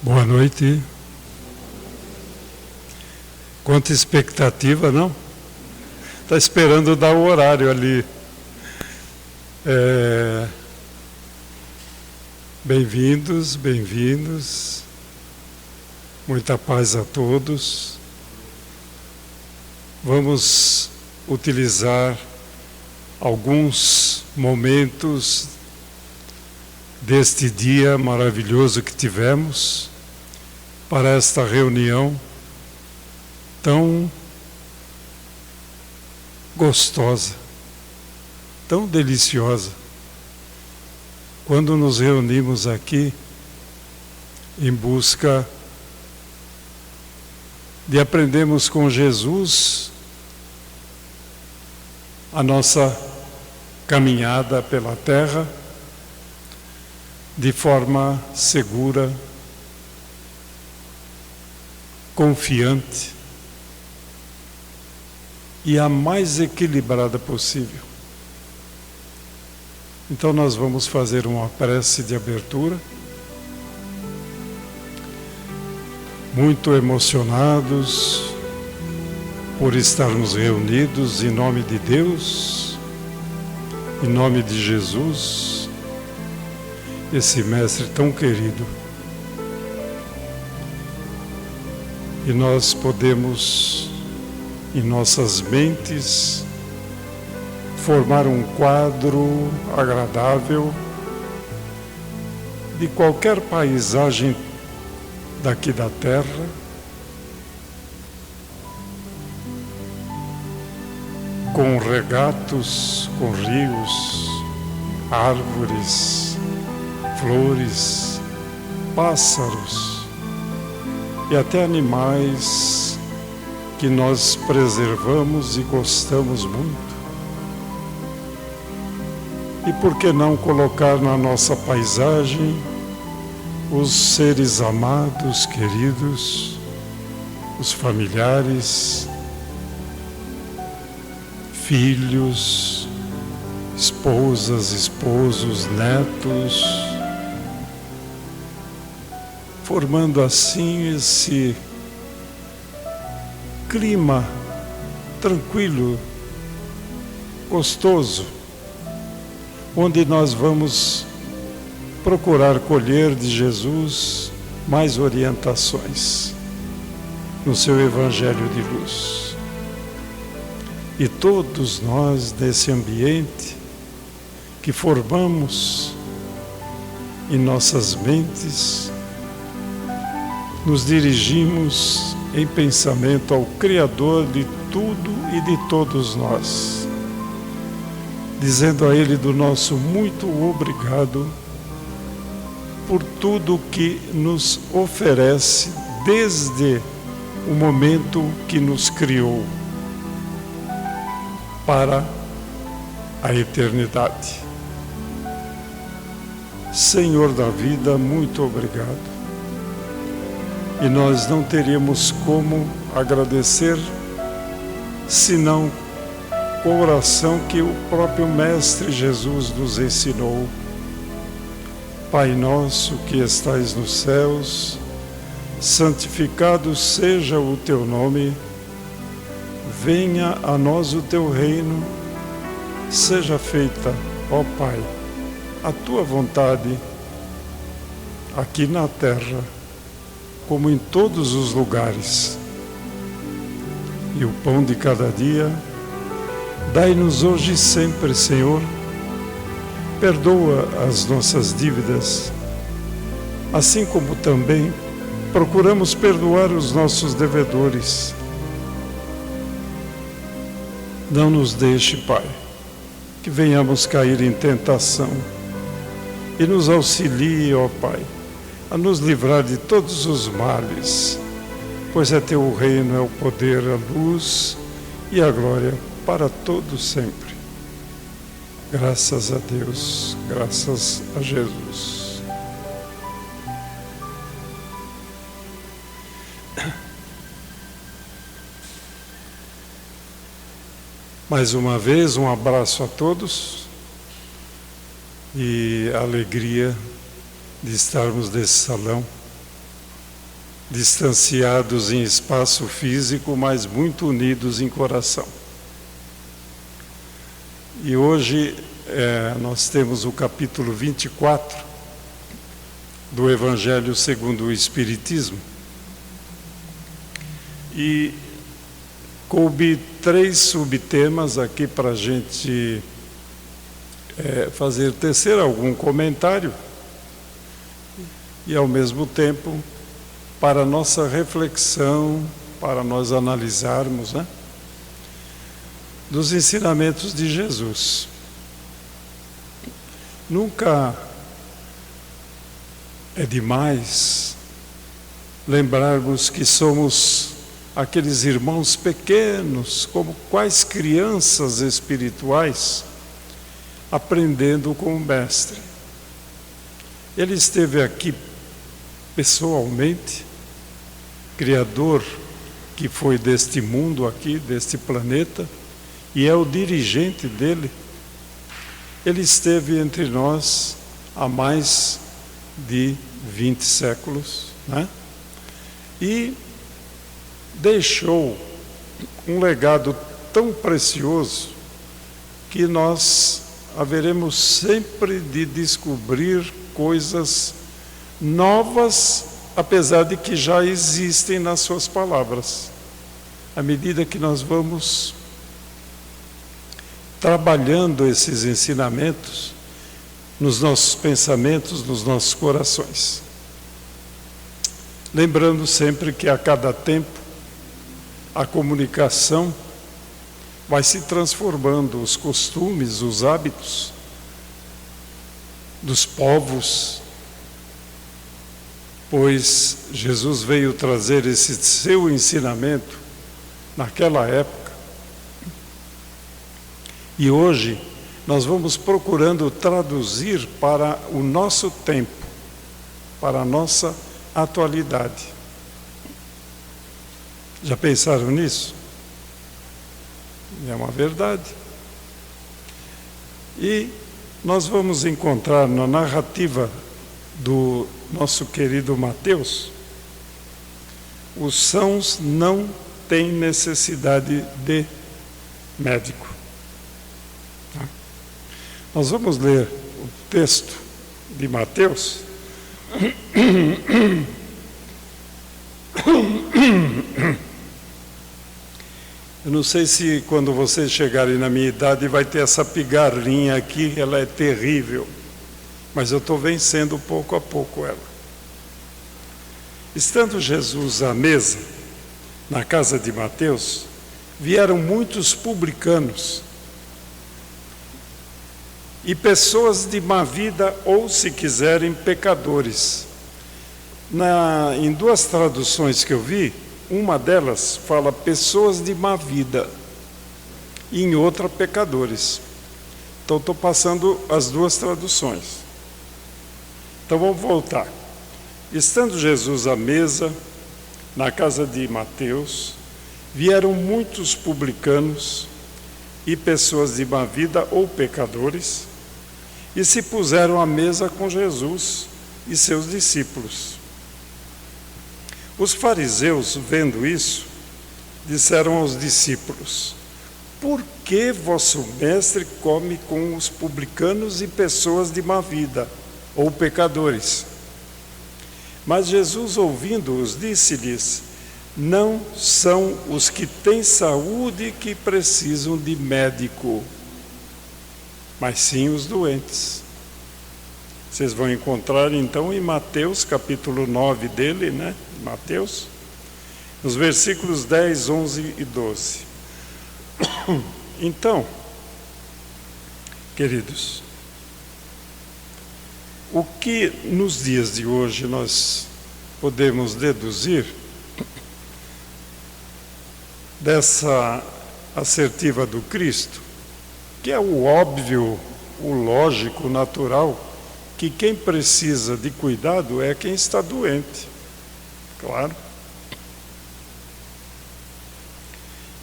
Boa noite. Quanta expectativa, não? Está esperando dar o horário ali. Bem-vindos, bem-vindos. Muita paz a todos. Vamos utilizar alguns momentos deste dia maravilhoso que tivemos para esta reunião tão gostosa, tão deliciosa. Quando nos reunimos aqui em busca de aprendermos com Jesus a nossa caminhada pela terra de forma segura, confiante e a mais equilibrada possível. Então nós vamos fazer uma prece de abertura, muito emocionados por estarmos reunidos em nome de Deus, em nome de Jesus, esse mestre tão querido. E nós podemos, em nossas mentes, formar um quadro agradável de qualquer paisagem daqui da terra, com regatos, com rios, árvores, flores, pássaros e até animais que nós preservamos e gostamos muito. E por que não colocar na nossa paisagem os seres amados, queridos, os familiares, filhos, esposas, esposos, netos, formando assim esse clima tranquilo, gostoso, onde nós vamos procurar colher de Jesus mais orientações no seu Evangelho de luz. E todos nós, nesse ambiente que formamos em nossas mentes, nos dirigimos em pensamento ao Criador de tudo e de todos nós, dizendo a Ele do nosso muito obrigado por tudo que nos oferece desde o momento que nos criou para a eternidade. Senhor da vida, muito obrigado. E nós não teríamos como agradecer senão com a oração que o próprio Mestre Jesus nos ensinou. Pai nosso que estais nos céus, santificado seja o teu nome, venha a nós o teu reino, seja feita, ó Pai, a tua vontade, aqui na terra, como em todos os lugares. E o pão de cada dia, dai-nos hoje e sempre, Senhor. Perdoa as nossas dívidas, assim como também procuramos perdoar os nossos devedores. Não nos deixe, Pai, que venhamos cair em tentação, e nos auxilie, ó Pai, a nos livrar de todos os males, pois é teu o reino, é o poder, a luz e a glória para todos sempre. Graças a Deus, graças a Jesus. Mais uma vez, um abraço a todos e a alegria de estarmos nesse salão distanciados em espaço físico, mas muito unidos em coração. E hoje nós temos o capítulo 24 do Evangelho segundo o Espiritismo. E coube 3 subtemas aqui para a gente tecer algum comentário e, ao mesmo tempo, para nossa reflexão, para nós analisarmos, dos ensinamentos de Jesus. Nunca é demais lembrarmos que somos aqueles irmãos pequenos, como quais crianças espirituais, aprendendo com o Mestre. Ele esteve aqui pessoalmente, Criador que foi deste mundo aqui, deste planeta, e é o dirigente dele. Ele esteve entre nós há mais de 20 séculos, E deixou um legado tão precioso que nós haveremos sempre de descobrir coisas novas, apesar de que já existem nas suas palavras. À medida que nós vamos trabalhando esses ensinamentos nos nossos pensamentos, nos nossos corações. Lembrando sempre que a cada tempo a comunicação vai se transformando, os costumes, os hábitos dos povos, pois Jesus veio trazer esse seu ensinamento naquela época. E hoje nós vamos procurando traduzir para o nosso tempo, para a nossa atualidade. Já pensaram nisso? É uma verdade. E nós vamos encontrar na narrativa do nosso querido Mateus, os sãos não têm necessidade de médico. Nós vamos ler o texto de Mateus. Eu não sei se quando vocês chegarem na minha idade vai ter essa pigarrinha aqui, ela é terrível, mas eu estou vencendo pouco a pouco ela. Estando Jesus à mesa, na casa de Mateus, vieram muitos publicanos e pessoas de má vida, ou, se quiserem, pecadores. Em 2 traduções que eu vi, uma delas fala pessoas de má vida, e em outra, pecadores. Então, estou passando as 2 traduções. Então, vamos voltar. Estando Jesus à mesa, na casa de Mateus, vieram muitos publicanos e pessoas de má vida, ou pecadores, e se puseram à mesa com Jesus e seus discípulos. Os fariseus, vendo isso, disseram aos discípulos: por que vosso mestre come com os publicanos e pessoas de má vida, ou pecadores? Mas Jesus, ouvindo-os, disse-lhes: não são os que têm saúde que precisam de médico, mas sim os doentes. Vocês vão encontrar então em Mateus, capítulo 9 dele, Mateus, nos versículos 10, 11 e 12. Então, queridos, o que nos dias de hoje nós podemos deduzir dessa assertiva do Cristo, que é o óbvio, o lógico, o natural, que quem precisa de cuidado é quem está doente, claro.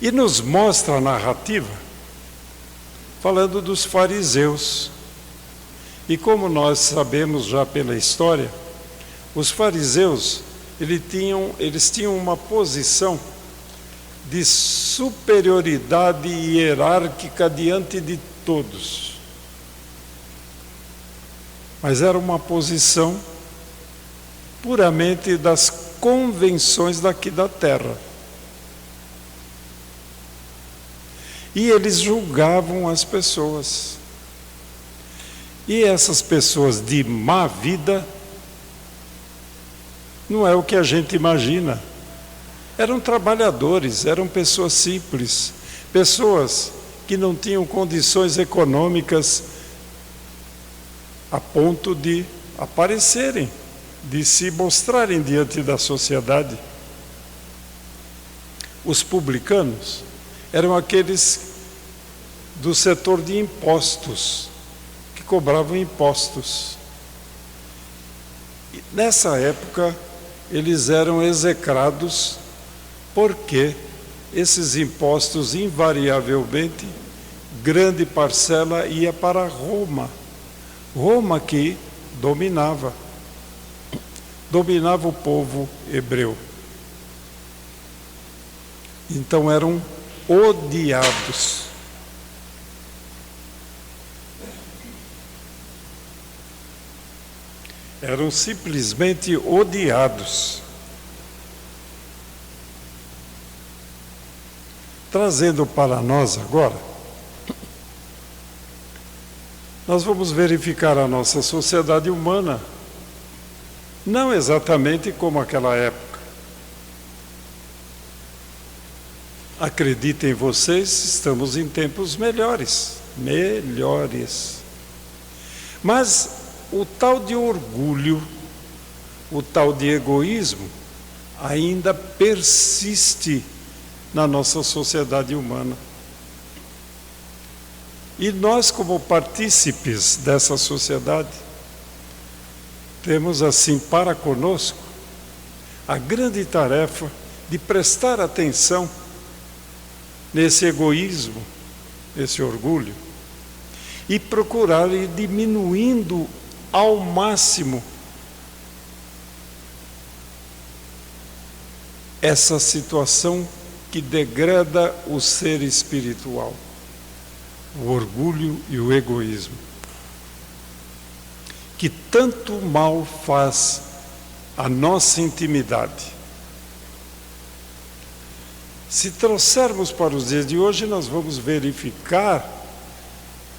E nos mostra a narrativa falando dos fariseus. E como nós sabemos já pela história, os fariseus eles tinham uma posição de superioridade hierárquica diante de todos. Mas era uma posição puramente das convenções daqui da terra. E eles julgavam as pessoas. E essas pessoas de má vida não é o que a gente imagina. Eram trabalhadores, eram pessoas simples, pessoas que não tinham condições econômicas a ponto de aparecerem, de se mostrarem diante da sociedade. Os publicanos eram aqueles do setor de impostos, que cobravam impostos. E nessa época, eles eram execrados porque esses impostos, invariavelmente, grande parcela ia para Roma. Roma que dominava o povo hebreu. Então eram odiados. Eram simplesmente odiados. Trazendo para nós agora, nós vamos verificar a nossa sociedade humana, não exatamente como aquela época. Acreditem vocês, estamos em tempos melhores. Mas o tal de orgulho, o tal de egoísmo, ainda persiste na nossa sociedade humana. E nós, como partícipes dessa sociedade, temos assim para conosco a grande tarefa de prestar atenção nesse egoísmo, nesse orgulho, e procurar ir diminuindo ao máximo essa situação que degrada o ser espiritual, o orgulho e o egoísmo, que tanto mal faz à nossa intimidade. Se trouxermos para os dias de hoje, nós vamos verificar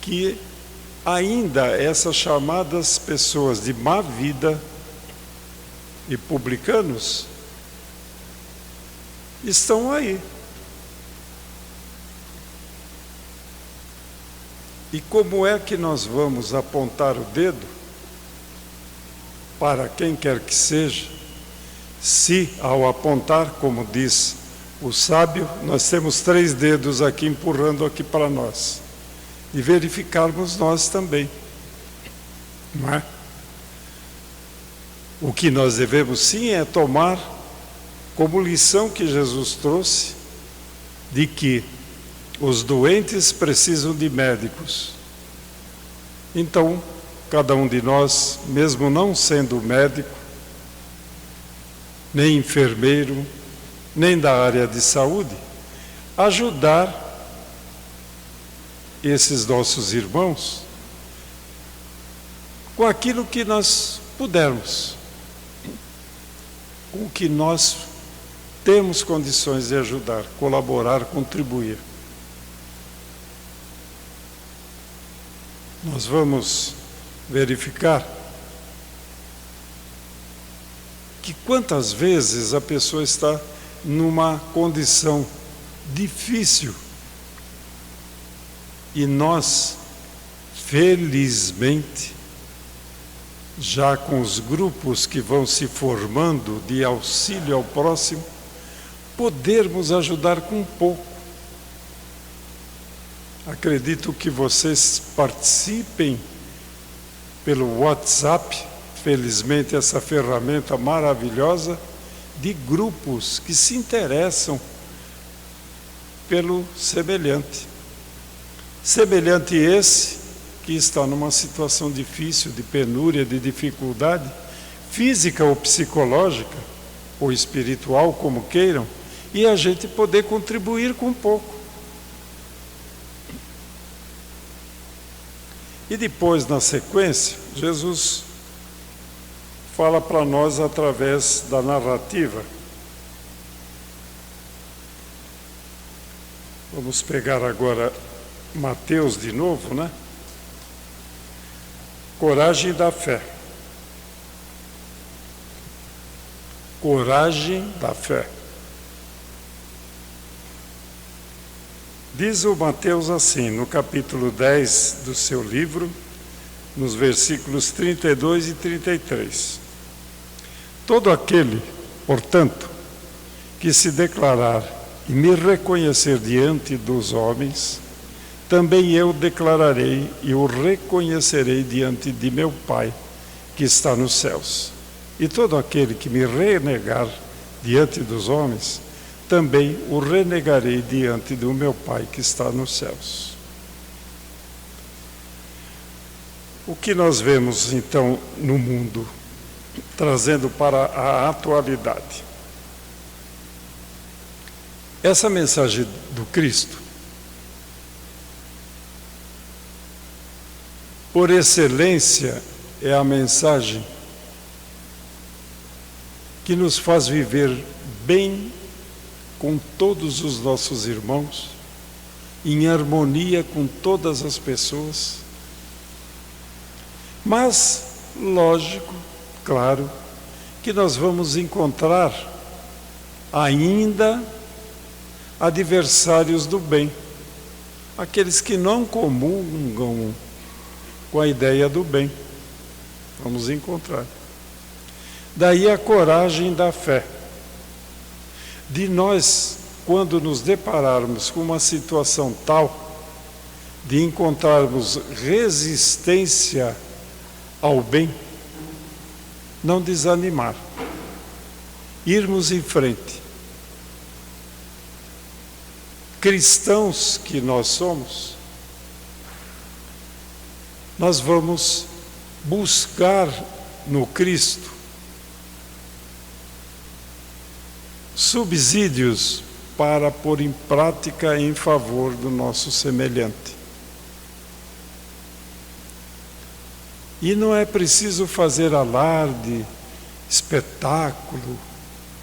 que ainda essas chamadas pessoas de má vida e publicanos estão aí. E como é que nós vamos apontar o dedo para quem quer que seja, se ao apontar, como diz o sábio, nós temos 3 dedos aqui empurrando aqui para nós, e verificarmos nós também, não é? O que nós devemos sim é tomar como lição que Jesus trouxe, de que os doentes precisam de médicos. Então, cada um de nós, mesmo não sendo médico, nem enfermeiro, nem da área de saúde, ajudar esses nossos irmãos com aquilo que nós pudermos, com o que nós temos condições de ajudar, colaborar, contribuir. Nós vamos verificar que quantas vezes a pessoa está numa condição difícil e nós, felizmente, já com os grupos que vão se formando de auxílio ao próximo, podermos ajudar com um pouco. Acredito que vocês participem pelo WhatsApp, felizmente essa ferramenta maravilhosa, de grupos que se interessam pelo semelhante. Semelhante esse que está numa situação difícil, de penúria, de dificuldade, física ou psicológica, ou espiritual, como queiram, e a gente poder contribuir com um pouco. E depois, na sequência, Jesus fala para nós através da narrativa. Vamos pegar agora Mateus de novo, né? Coragem da fé. Coragem da fé. Diz o Mateus assim, no capítulo 10 do seu livro, nos versículos 32 e 33. Todo aquele, portanto, que se declarar e me reconhecer diante dos homens, também eu declararei e o reconhecerei diante de meu Pai, que está nos céus. E todo aquele que me renegar diante dos homens, também o renegarei diante do meu Pai que está nos céus. O que nós vemos então no mundo, trazendo para a atualidade? Essa mensagem do Cristo, por excelência, é a mensagem que nos faz viver bem com todos os nossos irmãos, em harmonia com todas as pessoas. Mas, lógico, claro, que nós vamos encontrar ainda adversários do bem, aqueles que não comungam com a ideia do bem. Vamos encontrar. Daí a coragem da fé. De nós, quando nos depararmos com uma situação tal, de encontrarmos resistência ao bem, não desanimar, irmos em frente. Cristãos que nós somos, nós vamos buscar no Cristo subsídios para pôr em prática em favor do nosso semelhante. E não é preciso fazer alarde, espetáculo,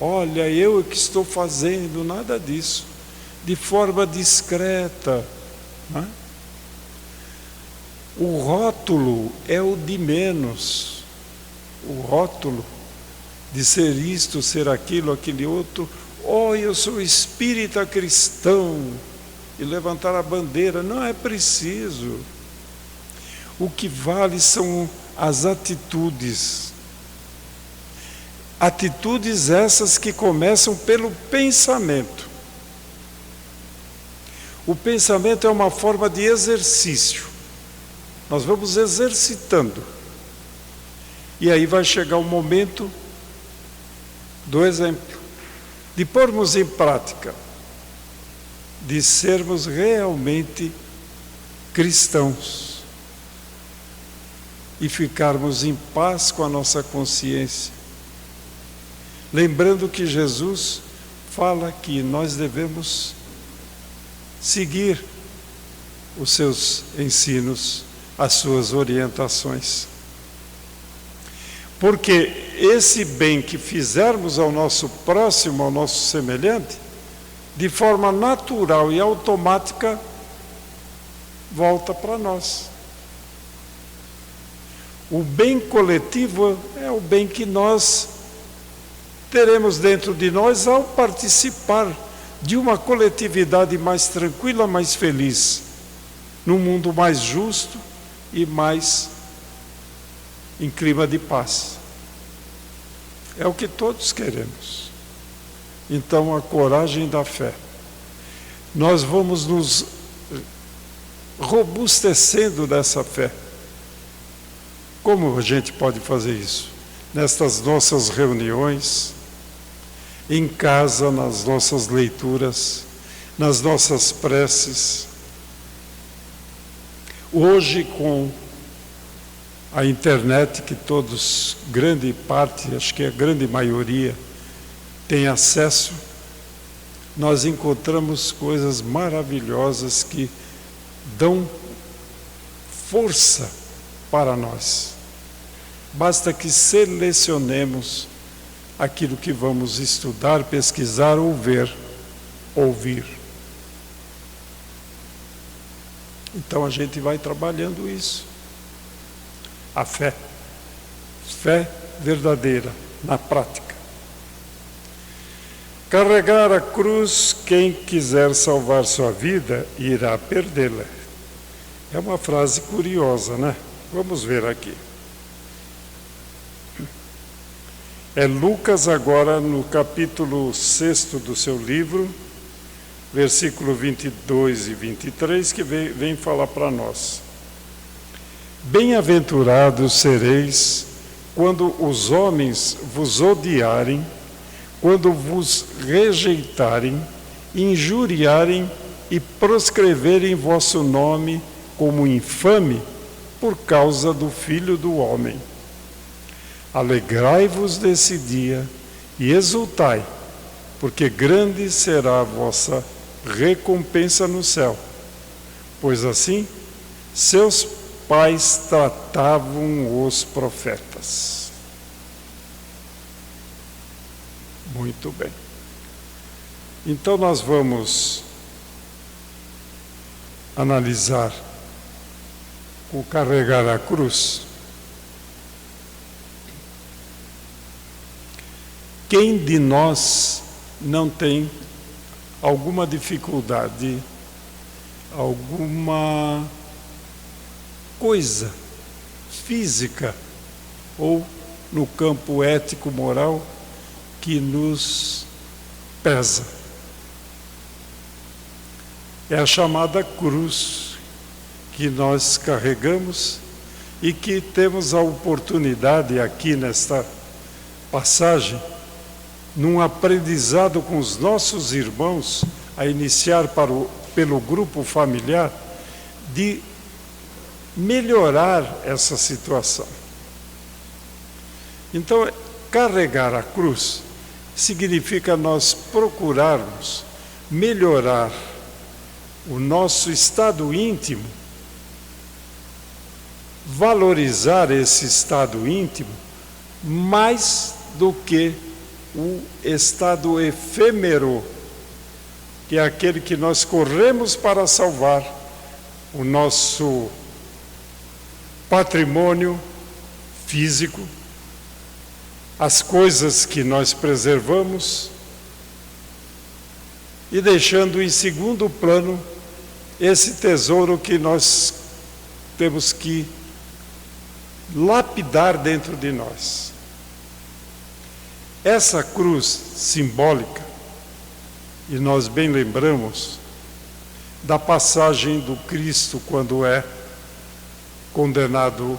olha, eu que estou fazendo, nada disso. De forma discreta, né? O rótulo é o de menos. O rótulo de ser isto, ser aquilo, aquele outro. Oh, eu sou espírita cristão. E levantar a bandeira. Não é preciso. O que vale são as atitudes. Atitudes essas que começam pelo pensamento. O pensamento é uma forma de exercício. Nós vamos exercitando. E aí vai chegar o momento do exemplo, de pormos em prática, de sermos realmente cristãos e ficarmos em paz com a nossa consciência. Lembrando que Jesus fala que nós devemos seguir os seus ensinos, as suas orientações. Porque esse bem que fizermos ao nosso próximo, ao nosso semelhante, de forma natural e automática, volta para nós. O bem coletivo é o bem que nós teremos dentro de nós ao participar de uma coletividade mais tranquila, mais feliz, num mundo mais justo e mais em clima de paz. É o que todos queremos. Então, a coragem da fé. Nós vamos nos robustecendo dessa fé. Como a gente pode fazer isso? Nestas nossas reuniões, em casa, nas nossas leituras, nas nossas preces. Hoje, com a internet, que todos, grande parte, acho que a grande maioria, tem acesso, nós encontramos coisas maravilhosas que dão força para nós. Basta que selecionemos aquilo que vamos estudar, pesquisar ou ver, ouvir. Então a gente vai trabalhando isso. A fé verdadeira, na prática. Carregar a cruz, quem quiser salvar sua vida, irá perdê-la. É uma frase curiosa, né? Vamos ver aqui. É Lucas agora no capítulo 6 do seu livro, versículo 22 e 23, que vem falar para nós. Bem-aventurados sereis quando os homens vos odiarem, quando vos rejeitarem, injuriarem e proscreverem vosso nome como infame por causa do Filho do Homem. Alegrai-vos desse dia e exultai, porque grande será a vossa recompensa no céu, pois assim seus pais tratavam os profetas. Muito bem. Então nós vamos analisar o carregar a cruz. Quem de nós não tem alguma dificuldade, alguma coisa física ou no campo ético-moral que nos pesa? É a chamada cruz que nós carregamos e que temos a oportunidade aqui nesta passagem, num aprendizado com os nossos irmãos, a iniciar pelo grupo familiar, de melhorar essa situação. Então, carregar a cruz significa nós procurarmos melhorar o nosso estado íntimo, valorizar esse estado íntimo mais do que o estado efêmero, que é aquele que nós corremos para salvar o nosso patrimônio físico, as coisas que nós preservamos, e deixando em segundo plano esse tesouro que nós temos que lapidar dentro de nós. Essa cruz simbólica, e nós bem lembramos da passagem do Cristo quando é condenado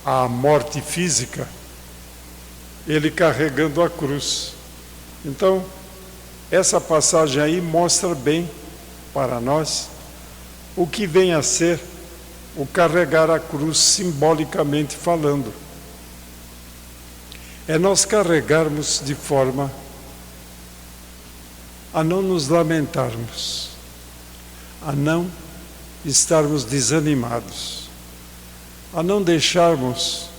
à morte física, ele carregando a cruz. Então, essa passagem aí mostra bem para nós o que vem a ser o carregar a cruz simbolicamente falando. É nós carregarmos de forma a não nos lamentarmos, a não estarmos desanimados, a não deixarmos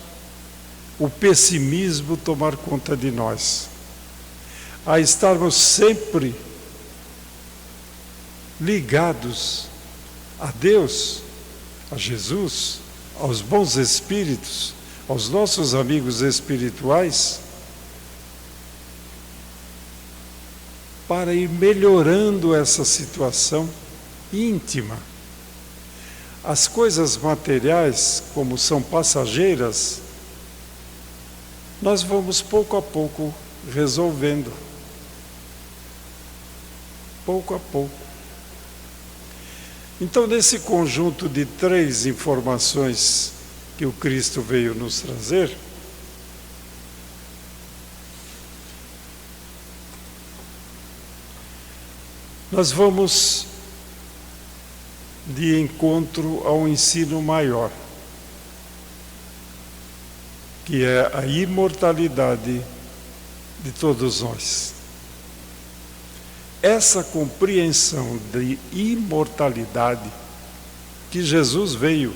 o pessimismo tomar conta de nós, a estarmos sempre ligados a Deus, a Jesus, aos bons espíritos, aos nossos amigos espirituais, para ir melhorando essa situação íntima. As coisas materiais, como são passageiras, nós vamos pouco a pouco resolvendo. Pouco a pouco. Então, nesse conjunto de 3 informações que o Cristo veio nos trazer, nós vamos de encontro ao ensino maior, que é a imortalidade de todos nós. essa compreensão de imortalidade que Jesus veio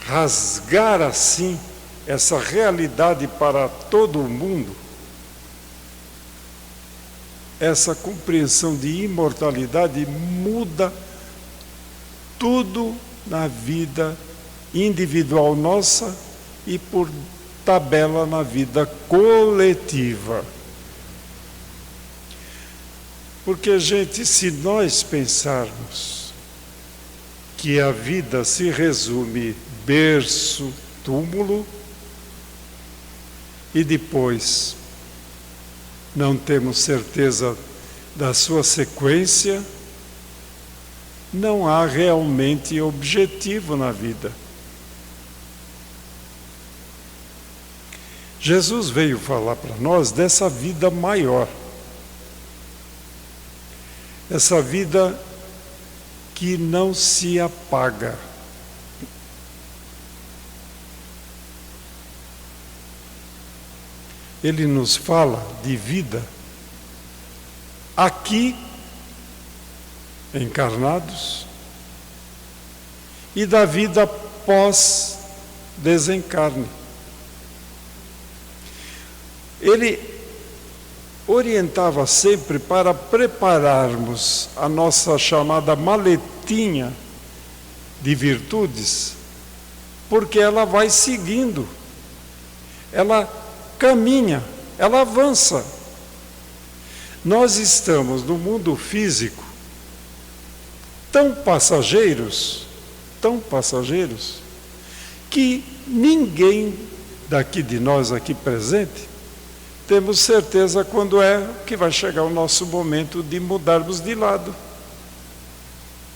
rasgar assim essa realidade para todo o mundo, essa compreensão de imortalidade muda tudo na vida individual nossa e por tabela na vida coletiva. Porque, gente, se nós pensarmos que a vida se resume berço, túmulo, e depois não temos certeza da sua sequência, não há realmente objetivo na vida. Jesus veio falar para nós dessa vida maior, essa vida que não se apaga. Ele nos fala de vida aqui, encarnados, e da vida pós-desencarne. Ele orientava sempre para prepararmos a nossa chamada maletinha de virtudes, porque ela vai seguindo, ela caminha, ela avança. Nós estamos no mundo físico tão passageiros, que ninguém daqui de nós aqui presente temos certeza quando é que vai chegar o nosso momento de mudarmos de lado.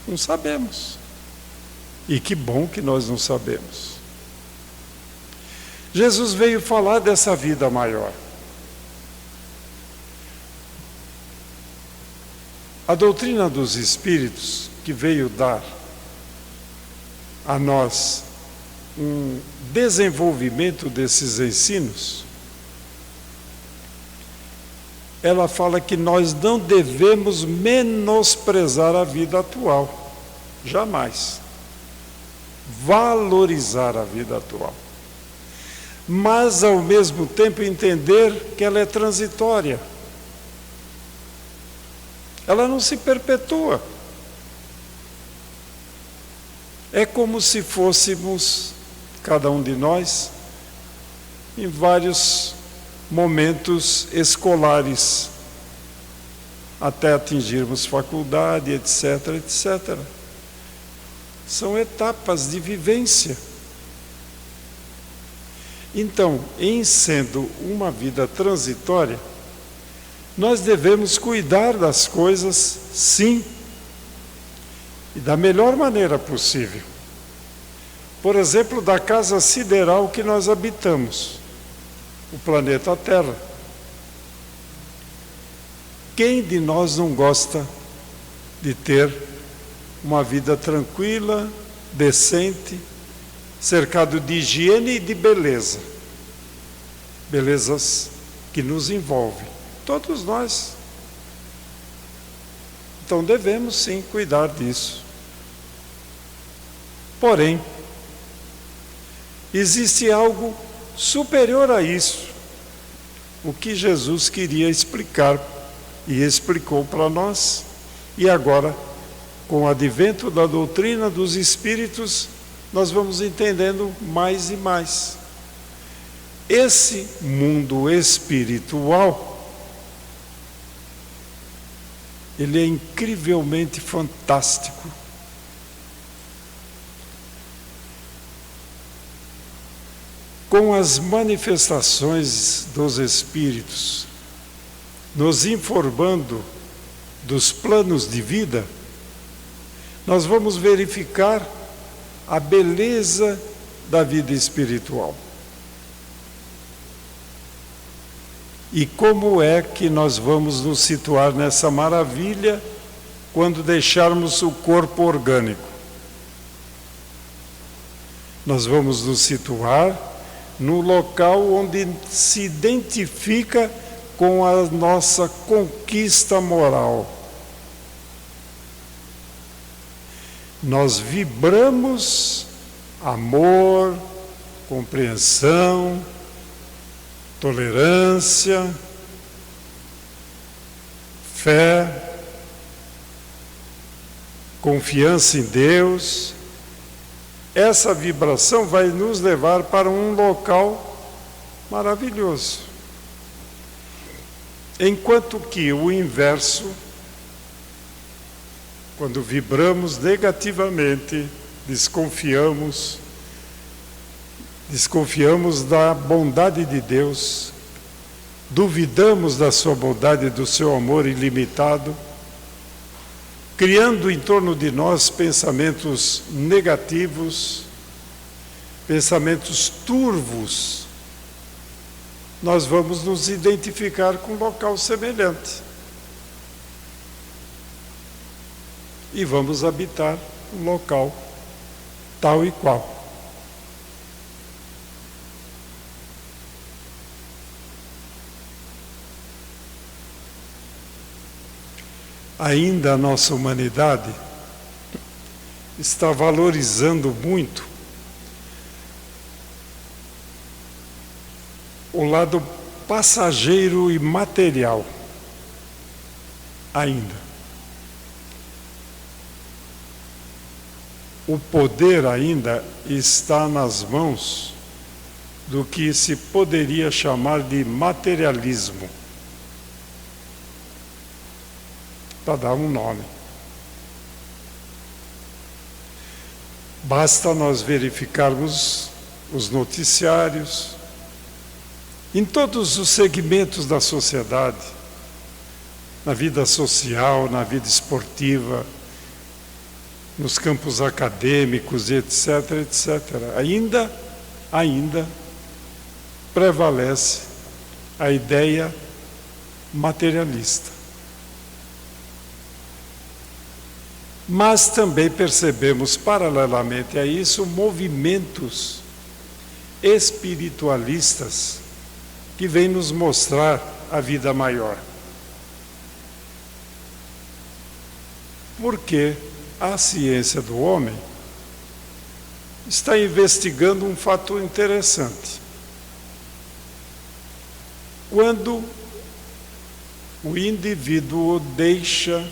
Não sabemos. E que bom que nós não sabemos. Jesus veio falar dessa vida maior. A doutrina dos Espíritos, que veio dar a nós um desenvolvimento desses ensinos, ela fala que nós não devemos menosprezar a vida atual, jamais. Valorizar a vida atual. Mas, ao mesmo tempo, entender que ela é transitória. Ela não se perpetua. É como se fôssemos, cada um de nós, em vários momentos escolares, até atingirmos faculdade, etc., etc. São etapas de vivência. Então, em sendo uma vida transitória, nós devemos cuidar das coisas, sim, e da melhor maneira possível. Por exemplo, da casa sideral que nós habitamos, o planeta Terra. Quem de nós não gosta de ter uma vida tranquila, decente, cercado de higiene e de beleza? Belezas que nos envolvem, todos nós. Então devemos sim cuidar disso. Porém, existe algo superior a isso, o que Jesus queria explicar e explicou para nós, e agora, com o advento da doutrina dos Espíritos, nós vamos entendendo mais e mais. Esse mundo espiritual, ele é incrivelmente fantástico. Com as manifestações dos Espíritos, nos informando dos planos de vida, nós vamos verificar a beleza da vida espiritual. E como é que nós vamos nos situar nessa maravilha quando deixarmos o corpo orgânico? Nós vamos nos situar no local onde se identifica com a nossa conquista moral. nós vibramos amor, compreensão, tolerância, fé, confiança em Deus. Essa vibração vai nos levar para um local maravilhoso. Enquanto que o inverso, quando vibramos negativamente, desconfiamos da bondade de Deus, duvidamos da sua bondade e do seu amor ilimitado, criando em torno de nós pensamentos negativos, pensamentos turvos, nós vamos nos identificar com um local semelhante. E vamos habitar um local tal e qual. Ainda a nossa humanidade está valorizando muito o lado passageiro e material. Ainda. O poder ainda está nas mãos do que se poderia chamar de materialismo, para dar um nome. Basta nós verificarmos os noticiários, em todos os segmentos da sociedade, na vida social, na vida esportiva, nos campos acadêmicos, etc., etc. Ainda prevalece a ideia materialista. Mas também percebemos, paralelamente a isso, movimentos espiritualistas que vêm nos mostrar a vida maior. Porque a ciência do homem está investigando um fato interessante. Quando o indivíduo deixa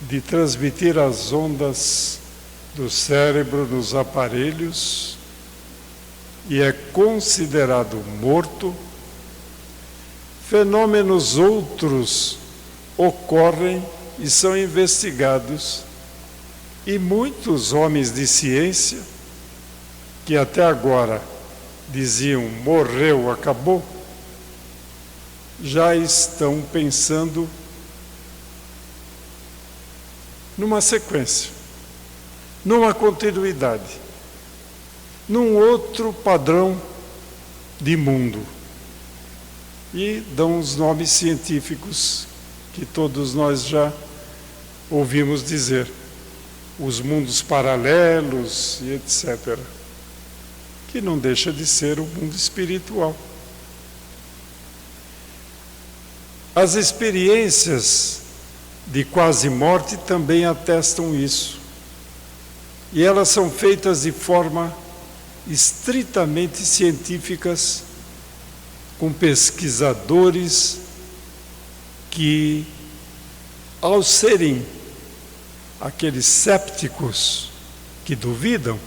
de transmitir as ondas do cérebro nos aparelhos e é considerado morto, fenômenos outros ocorrem e são investigados, e muitos homens de ciência, que até agora diziam morreu, acabou, já estão pensando numa sequência, numa continuidade, num outro padrão de mundo. E dão os nomes científicos que todos nós já ouvimos dizer, os mundos paralelos e etc., que não deixa de ser o mundo espiritual. As experiências de quase morte também atestam isso. E elas são feitas de forma estritamente científicas, com pesquisadores que, ao serem aqueles cépticos que duvidam,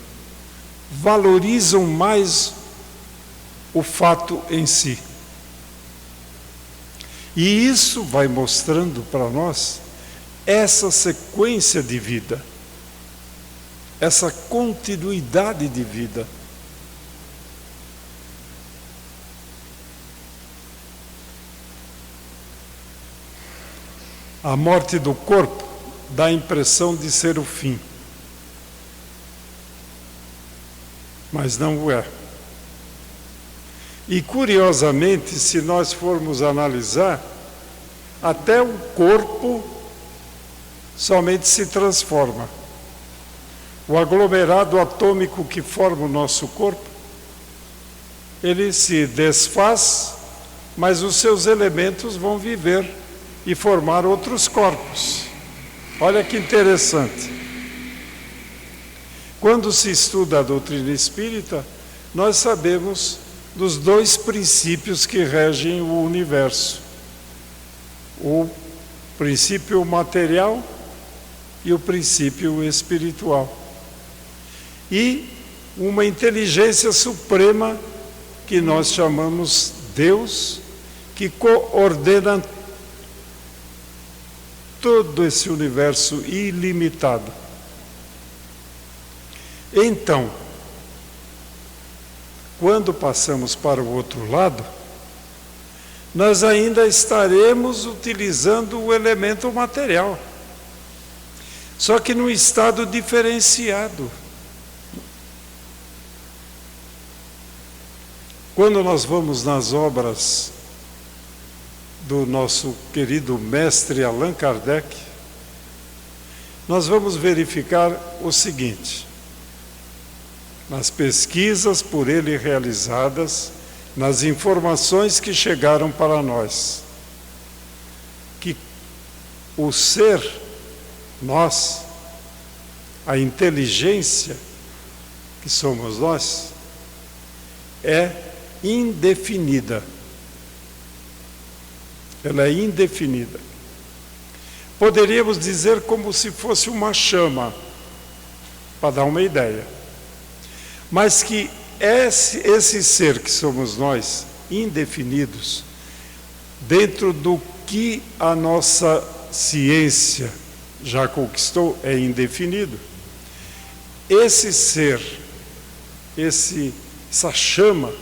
valorizam mais o fato em si. E isso vai mostrando para nós essa sequência de vida, essa continuidade de vida. A morte do corpo dá a impressão de ser o fim, mas não o é. E curiosamente, se nós formos analisar, até o corpo somente se transforma. O aglomerado atômico que forma o nosso corpo, ele se desfaz, mas os seus elementos vão viver e formar outros corpos. Olha que interessante. Quando se estuda a doutrina espírita, nós sabemos dos dois princípios que regem o universo: o princípio material e o princípio espiritual. E uma inteligência suprema que nós chamamos Deus, que coordena todo esse universo ilimitado. Então, quando passamos para o outro lado, nós ainda estaremos utilizando o elemento material, só que num estado diferenciado. Quando nós vamos nas obras do nosso querido mestre Allan Kardec, nós vamos verificar o seguinte: nas pesquisas por ele realizadas, nas informações que chegaram para nós, que o ser, nós, a inteligência que somos nós, é indefinida. Ela é indefinida. Poderíamos dizer como se fosse uma chama, para dar uma ideia. Mas que esse ser que somos nós, indefinidos, dentro do que a nossa ciência já conquistou, é indefinido. Esse ser, essa chama,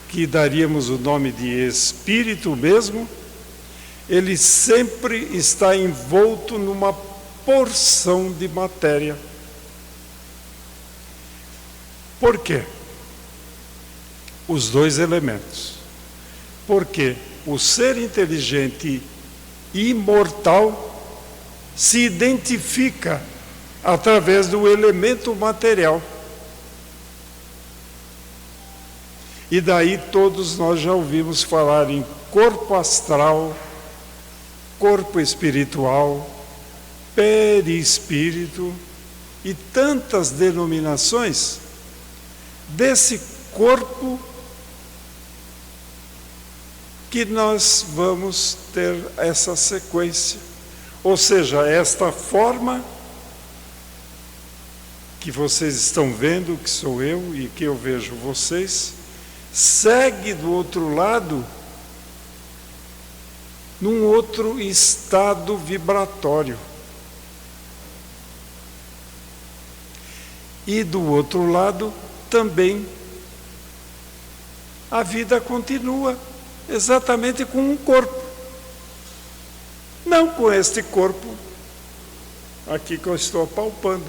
que daríamos o nome de espírito mesmo, ele sempre está envolto numa porção de matéria. Por quê? Os dois elementos. Porque o ser inteligente e imortal se identifica através do elemento material. E daí todos nós já ouvimos falar em corpo astral, corpo espiritual, perispírito e tantas denominações desse corpo que nós vamos ter essa sequência. Ou seja, esta forma que vocês estão vendo, que sou eu e que eu vejo vocês, segue do outro lado num outro estado vibratório. E do outro lado também a vida continua exatamente com um corpo. Não com este corpo aqui que eu estou apalpando,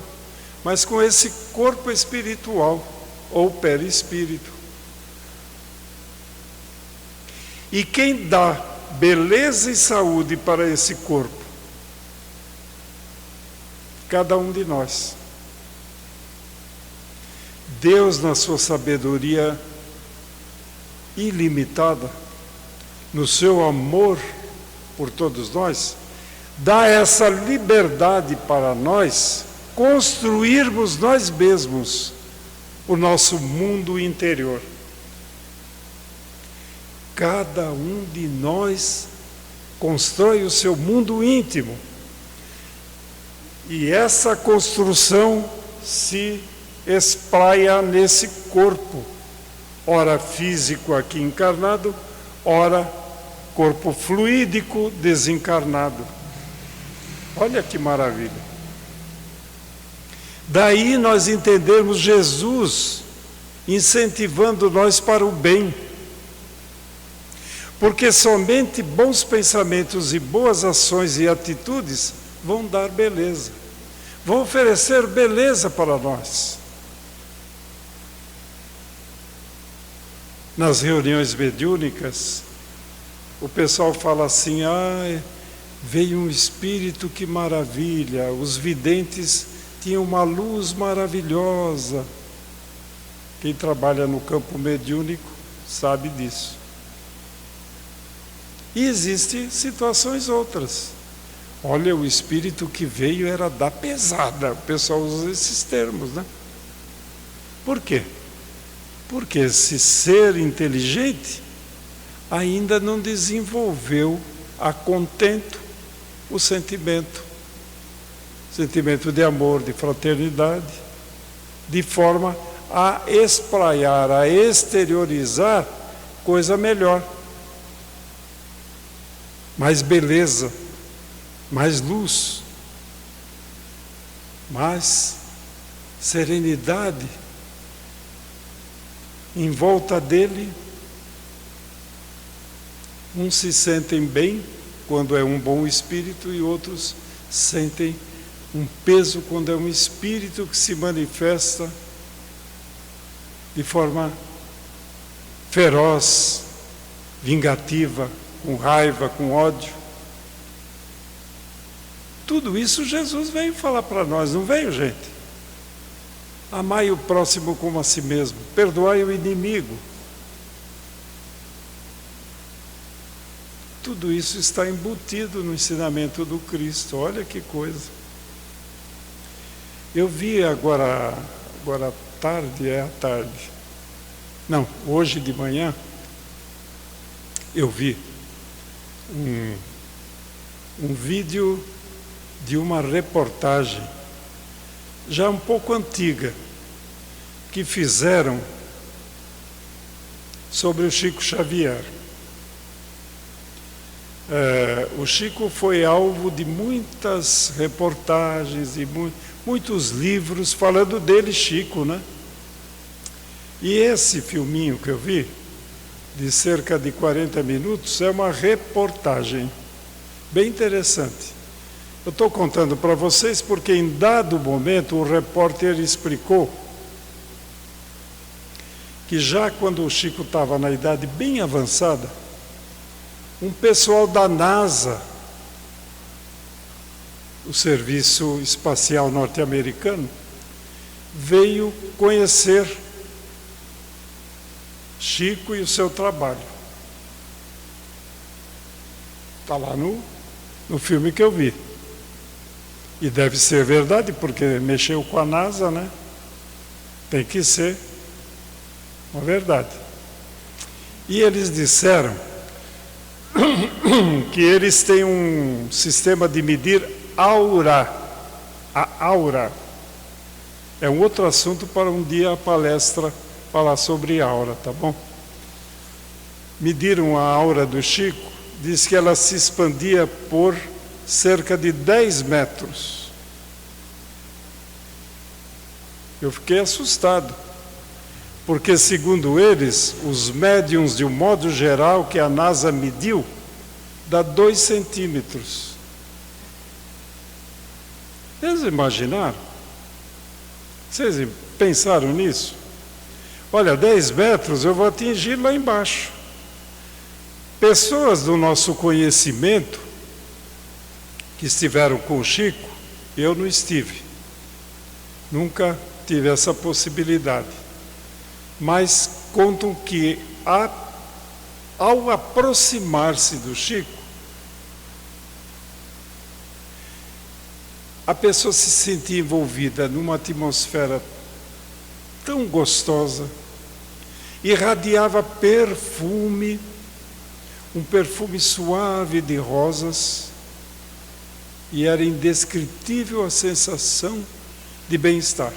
mas com esse corpo espiritual ou perispírito. E quem dá beleza e saúde para esse corpo? Cada um de nós. Deus, na sua sabedoria ilimitada, no seu amor por todos nós, dá essa liberdade para nós construirmos nós mesmos o nosso mundo interior. Cada um de nós constrói o seu mundo íntimo. E essa construção se espraia nesse corpo, ora físico aqui encarnado, ora corpo fluídico desencarnado. Olha que maravilha. Daí nós entendemos Jesus incentivando nós para o bem. Porque somente bons pensamentos e boas ações e atitudes vão dar beleza, vão oferecer beleza para nós. Nas reuniões mediúnicas, o pessoal fala assim: veio um espírito, que maravilha, os videntes tinham uma luz maravilhosa. Quem trabalha no campo mediúnico sabe disso. E existem situações outras, Olha, o espírito que veio era da pesada. O pessoal usa esses termos, né? Por quê? Porque esse ser inteligente ainda não desenvolveu a contento o sentimento de amor, de fraternidade, de forma a espraiar, a exteriorizar coisa melhor, mais beleza, mais luz, mais serenidade. Em volta dele, uns se sentem bem quando é um bom espírito e outros sentem um peso quando é um espírito que se manifesta de forma feroz, vingativa, com raiva, com ódio. Tudo isso Jesus veio falar para nós, não veio, gente? Amai o próximo como a si mesmo, perdoai o inimigo. Tudo isso está embutido no ensinamento do Cristo. Olha que coisa. Eu vi agora à tarde. Não, hoje de manhã, eu vi um vídeo de uma reportagem, já um pouco antiga, que fizeram sobre o Chico Xavier. O Chico foi alvo de muitas reportagens e muitos livros falando dele, Chico, né? E esse filminho que eu vi, de cerca de 40 minutos, é uma reportagem bem interessante. Eu estou contando para vocês porque em dado momento o repórter explicou que já quando o Chico estava na idade bem avançada, um pessoal da NASA, o Serviço Espacial Norte-Americano, veio conhecer Chico e o seu trabalho. Está lá no filme que eu vi. E deve ser verdade, porque mexeu com a NASA, né? Tem que ser uma verdade. E eles disseram que eles têm um sistema de medir aura. A aura é um outro assunto para um dia a palestra falar sobre aura, tá bom? Mediram a aura do Chico, diz que ela se expandia por cerca de 10 metros. Eu fiquei assustado, porque segundo eles, os médiuns de um modo geral que a NASA mediu, dá 2 centímetros. Vocês imaginaram? Vocês pensaram nisso? Olha, 10 metros eu vou atingir lá embaixo. Pessoas do nosso conhecimento que estiveram com o Chico, eu não estive. Nunca tive essa possibilidade. Mas contam que ao aproximar-se do Chico, a pessoa se sentia envolvida numa atmosfera tão gostosa, irradiava perfume, um perfume suave de rosas, e era indescritível a sensação de bem-estar.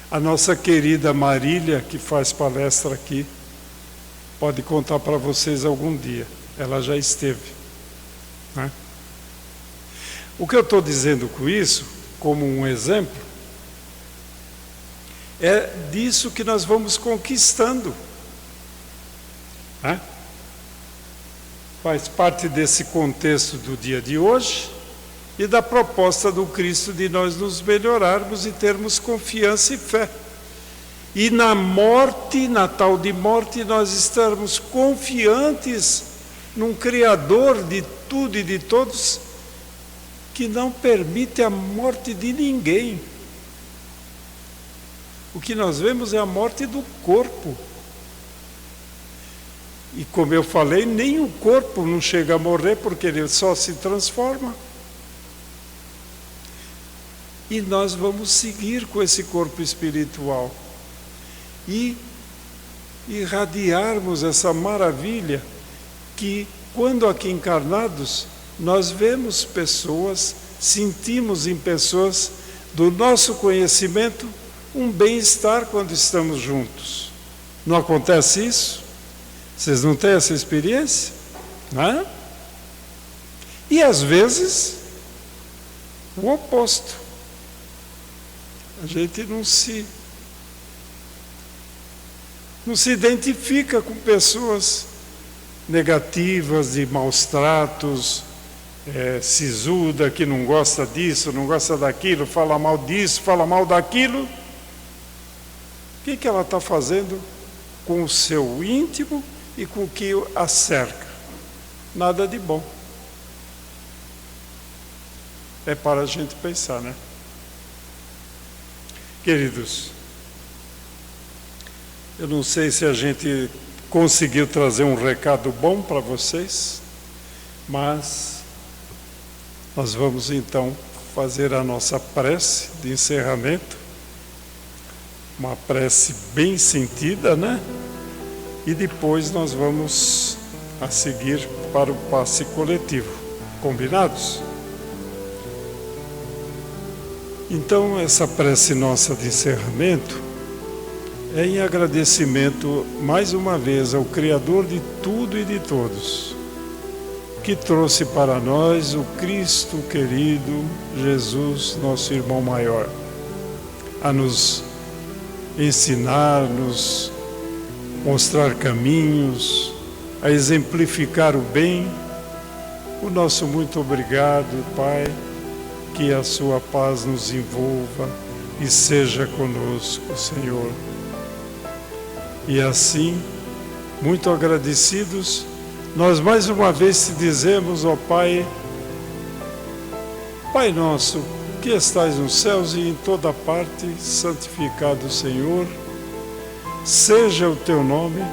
A nossa querida Marília, que faz palestra aqui, pode contar para vocês algum dia. Ela já esteve. O que eu estou dizendo com isso, como um exemplo, é disso que nós vamos conquistando. Faz parte desse contexto do dia de hoje e da proposta do Cristo de nós nos melhorarmos e termos confiança e fé. E na morte, na tal de morte, nós estamos confiantes num Criador de tudo e de todos, que não permite a morte de ninguém. O que nós vemos é a morte do corpo. E como eu falei, nem o corpo não chega a morrer, porque ele só se transforma. E nós vamos seguir com esse corpo espiritual e irradiarmos essa maravilha que, quando aqui encarnados, nós vemos pessoas, sentimos em pessoas do nosso conhecimento um bem-estar quando estamos juntos. Não acontece isso? Vocês não têm essa experiência? Não é? E às vezes, o oposto. A gente não se identifica com pessoas negativas, de maus tratos, sisuda, que não gosta disso, não gosta daquilo, fala mal disso, fala mal daquilo. O que ela está fazendo com o seu íntimo e com o que a cerca? Nada de bom. É para a gente pensar, né? Queridos, eu não sei se a gente conseguiu trazer um recado bom para vocês, mas nós vamos então fazer a nossa prece de encerramento, uma prece bem sentida, né? E depois nós vamos a seguir para o passe coletivo. Combinados? Então, essa prece nossa de encerramento é em agradecimento, mais uma vez, ao Criador de tudo e de todos, que trouxe para nós o Cristo querido, Jesus, nosso irmão maior, a nos ensinar, nos mostrar caminhos, a exemplificar o bem. O nosso muito obrigado, Pai. Que a sua paz nos envolva e seja conosco, Senhor. E assim, muito agradecidos, nós mais uma vez te dizemos, ó Pai, Pai nosso, que estais nos céus e em toda parte, santificado, Senhor, seja o teu nome,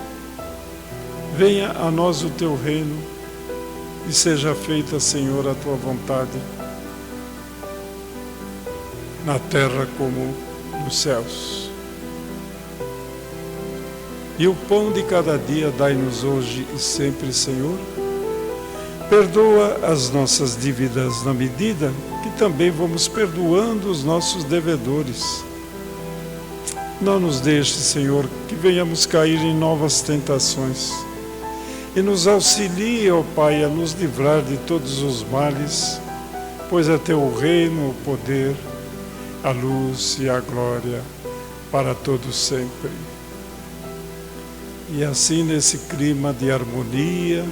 venha a nós o teu reino e seja feita, Senhor, a tua vontade, na terra como nos céus. E o pão de cada dia dai-nos hoje e sempre, Senhor. Perdoa as nossas dívidas na medida que também vamos perdoando os nossos devedores. Não nos deixe, Senhor, que venhamos cair em novas tentações. E nos auxilie, ó Pai, a nos livrar de todos os males, pois é teu o reino, o poder, a luz e a glória para todos sempre. E assim, nesse clima de harmonia,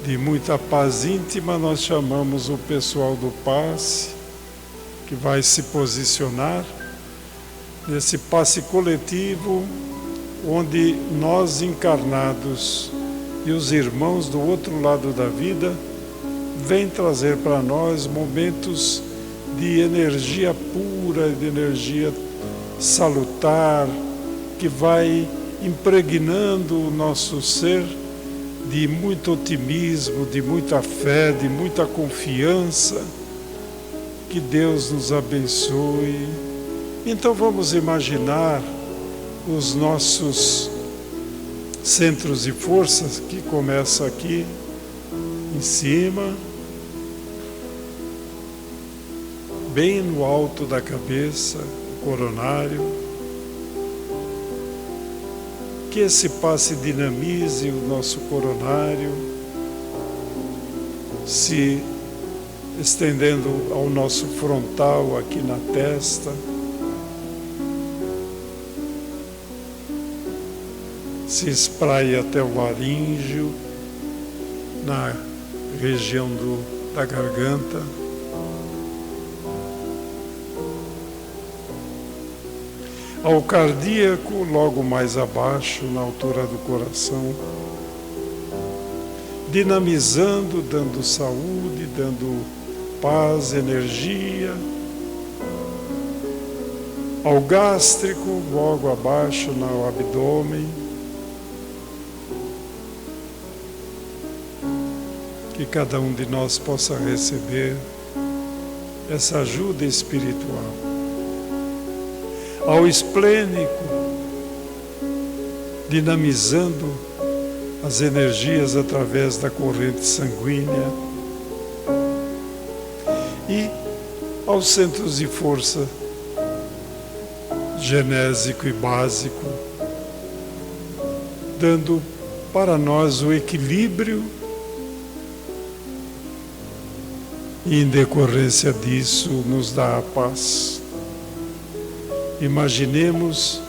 de muita paz íntima, nós chamamos o pessoal do passe, que vai se posicionar nesse passe coletivo, onde nós encarnados e os irmãos do outro lado da vida vêm trazer para nós momentos de energia pura, de energia salutar, que vai impregnando o nosso ser de muito otimismo, de muita fé, de muita confiança. Que Deus nos abençoe. Então vamos imaginar os nossos centros de forças, que começa aqui em cima, bem no alto da cabeça, o coronário. Que esse passe dinamize o nosso coronário, se estendendo ao nosso frontal aqui na testa, se espraia até o laríngeo, na região da garganta. Ao cardíaco, logo mais abaixo, na altura do coração, dinamizando, dando saúde, dando paz, energia. Ao gástrico, logo abaixo, no abdômen. que cada um de nós possa receber essa ajuda espiritual. Ao esplênico, dinamizando as energias através da corrente sanguínea, e aos centros de força genésico e básico, dando para nós o equilíbrio e, em decorrência disso, nos dá a paz. Imaginemos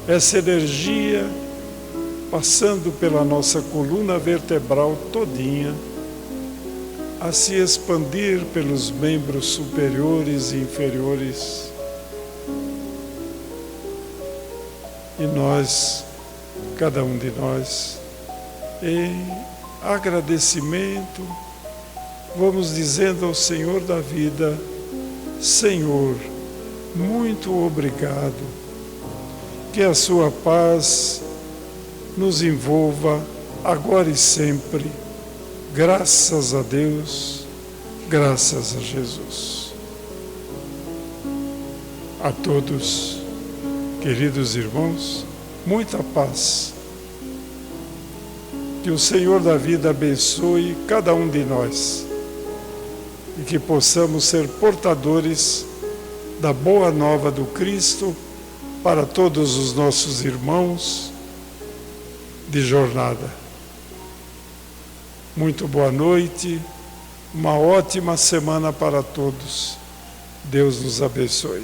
essa energia passando pela nossa coluna vertebral todinha, a se expandir pelos membros superiores e inferiores. E nós, cada um de nós, em agradecimento, vamos dizendo ao Senhor da vida: Senhor, muito obrigado, que a sua paz nos envolva agora e sempre. Graças a Deus, graças a Jesus. A todos, queridos irmãos, muita paz. Que o Senhor da vida abençoe cada um de nós e que possamos ser portadores da boa nova do Cristo para todos os nossos irmãos de jornada. Muito boa noite, uma ótima semana para todos. Deus nos abençoe.